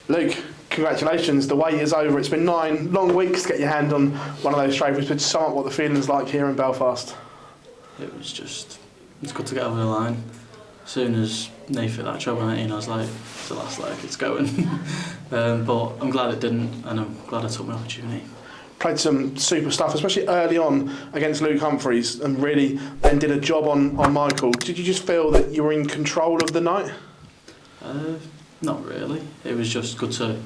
Luke, congratulations. The wait is over. It's been 9 long weeks to get your hand on one of those trophies, but sum up what the feeling's like here in Belfast. It was just, it's good to get over the line. As soon as Nath hit that treble 19, I was like, it's the last leg, it's going. But I'm glad it didn't, and I'm glad I took my opportunity. Played some super stuff, especially early on against Luke Humphries, and really then did a job on Michael. Did you just feel that you were in control of the night? Not really. It was just good to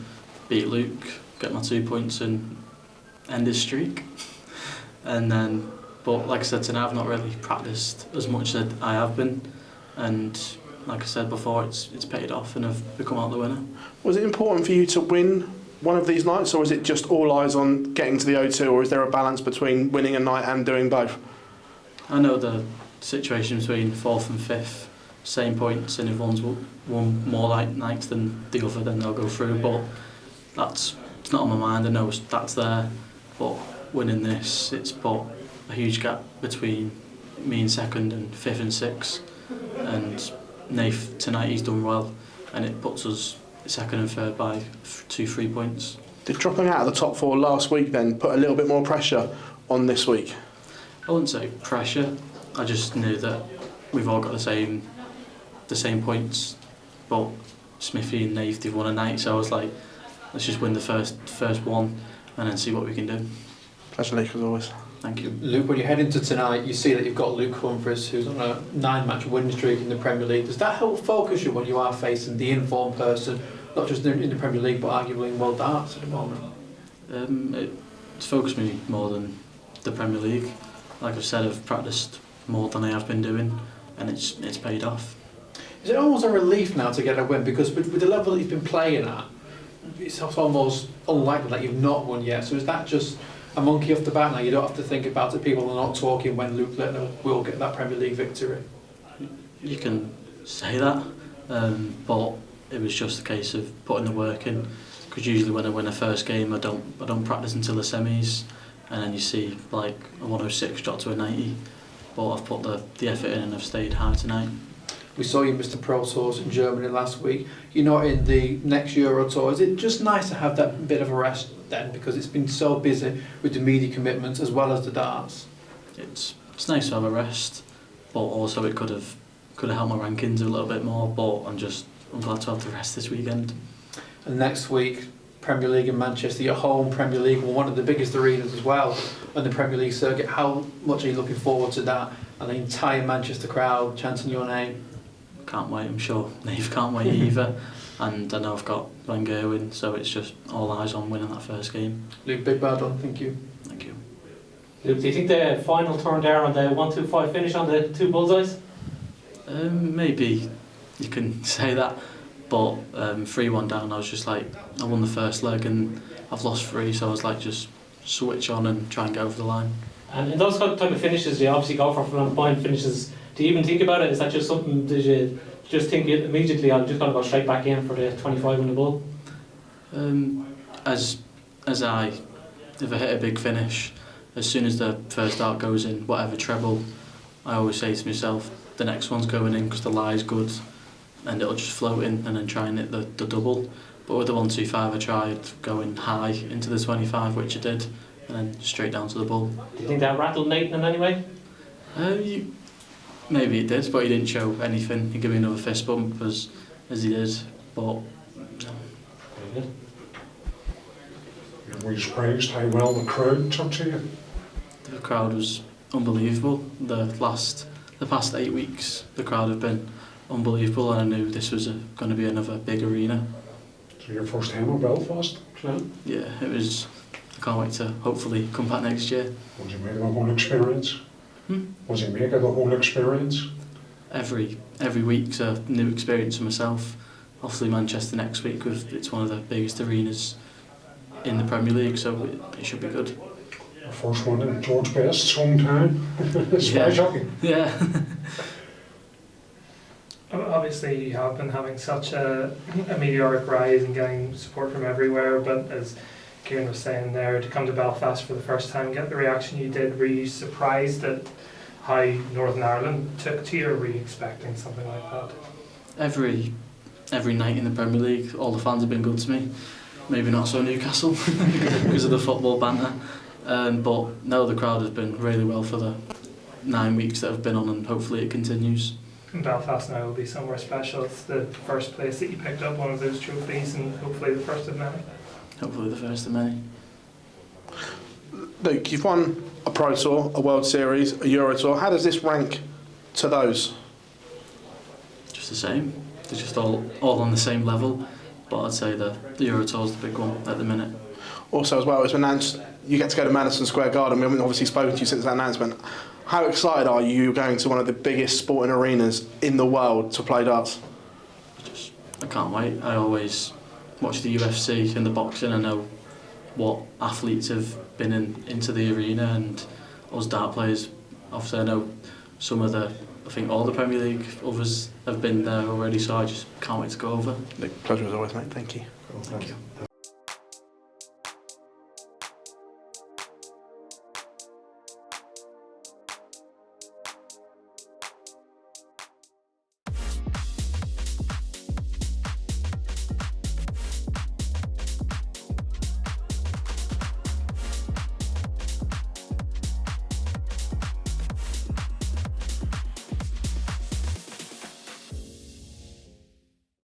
beat Luke, get my 2 points and end his streak. And then, but like I said tonight, I've not really practiced as much as I have been. And like I said before, it's paid off and I've become out the winner. Was it important for you to win one of these nights, or is it just all eyes on getting to the O2, or is there a balance between winning a night and doing both? I know the situation between 4th and 5th, same points, and if one's won more nights than the other, then they'll go through, but it's not on my mind. I know that's there, but winning this, it's put a huge gap between me and 2nd and 5th and 6th, and Nath tonight, he's done well, and it puts us 2nd and 3rd by 2-3 points. Did dropping out of the top 4 last week then put a little bit more pressure on this week? I wouldn't say pressure, I just knew that we've all got the same points, but Smithy and Nath, they've won a night, so I was like, let's just win the first one and then see what we can do. Pleasure, Luke, as always. Thank you. Luke, when you head into tonight, you see that you've got Luke Humphiress, who's on a 9-match winning streak in the Premier League. Does that help focus you when you are facing the informed person, not just in the Premier League, but arguably in world darts at the moment? It's focused me more than the Premier League. Like I've said, I've practiced more than I have been doing, and it's paid off. Is it almost a relief now to get a win? Because with the level that you've been playing at, it's almost unlikely that you've not won yet. So is that just a monkey off the back now? You don't have to think about it. People are not talking when Luke Littler will get that Premier League victory. You can say that, but it was just a case of putting the work in. Because usually when I win a first game, I don't practice until the semis, and then you see like a 106 drop to a 90. But I've put the effort in and I've stayed high tonight. We saw you miss the Pro Tours in Germany last week. You're not in the next Euro Tour. Is it just nice to have that bit of a rest then, because it's been so busy with the media commitments as well as the darts? It's nice to have a rest, but also it could have helped my rankings a little bit more. But I'm glad to have the rest this weekend. And next week, Premier League in Manchester, your home Premier League, one of the biggest arenas as well on the Premier League circuit. How much are you looking forward to that, and the entire Manchester crowd chanting your name? Can't wait. I'm sure Nave can't wait either. And I know I've got Van Gerwen, so it's just all eyes on winning that first game. Luke, big bad on. Thank you. Thank you. Luke, do you think the final turned there on the 1-2-5 finish on the 2 bullseyes? Maybe you can say that, but 3-1 down, I was just like, I won the first leg and I've lost 3, so I was like, just switch on and try and get over the line. And in those type of finishes, you obviously go for from point finishes. Do you even think about it? Is that just something, did you just think immediately, I'm just going to go straight back in for the 25 on the bull? If I hit a big finish, as soon as the first dart goes in, whatever treble, I always say to myself, the next one's going in because the lie's good, and it'll just float in and then try and hit the double. But with the 1-2-5, I tried going high into the 25, which I did, and then straight down to the bull. Do you think that rattled Nathan in any way? Maybe it did, but he didn't show anything. He gave me another fist bump as he did, but no. Very good. Were you surprised how well the crowd took to you? The crowd was unbelievable. The past 8 weeks, the crowd have been unbelievable, and I knew this was going to be another big arena. So your first time in Belfast? Yeah, it was. I can't wait to hopefully come back next year. What did you make of the whole experience? What did you make of the whole experience? Every week's a new experience for myself. Obviously Manchester next week, it's one of the biggest arenas in the Premier League, so it should be good. The first one in George Best's hometown. It's very shocking. Yeah. Obviously you have been having such a meteoric rise and getting support from everywhere, but as Kieran was saying there, to come to Belfast for the first time, get the reaction you did, were you surprised at how Northern Ireland took to you, or were you expecting something like that? every night in the Premier League. All the fans have been good to me. Maybe not so Newcastle because of the football banter. But no, the crowd has been really well for the 9 weeks that I've been on, and hopefully it continues. Belfast now will be somewhere special. It's the first place that you picked up one of those trophies, and hopefully the first of many. Hopefully the first of many. Luke, you've won a Pro Tour, a World Series, a Euro Tour. How does this rank to those? Just the same. They're just all on the same level. But I'd say the Euro Tour's the big one at the minute. Also, as well, it's been announced you get to go to Madison Square Garden. We haven't obviously spoken to you since that announcement. How excited are you going to one of the biggest sporting arenas in the world to play darts? I can't wait. I always watch the UFC and the boxing. I know what athletes have been into the arena, and us dart players. Obviously, I know I think all the Premier League others have been there already, so I just can't wait to go over. Luke, pleasure as always, mate. Thank you. Thank you.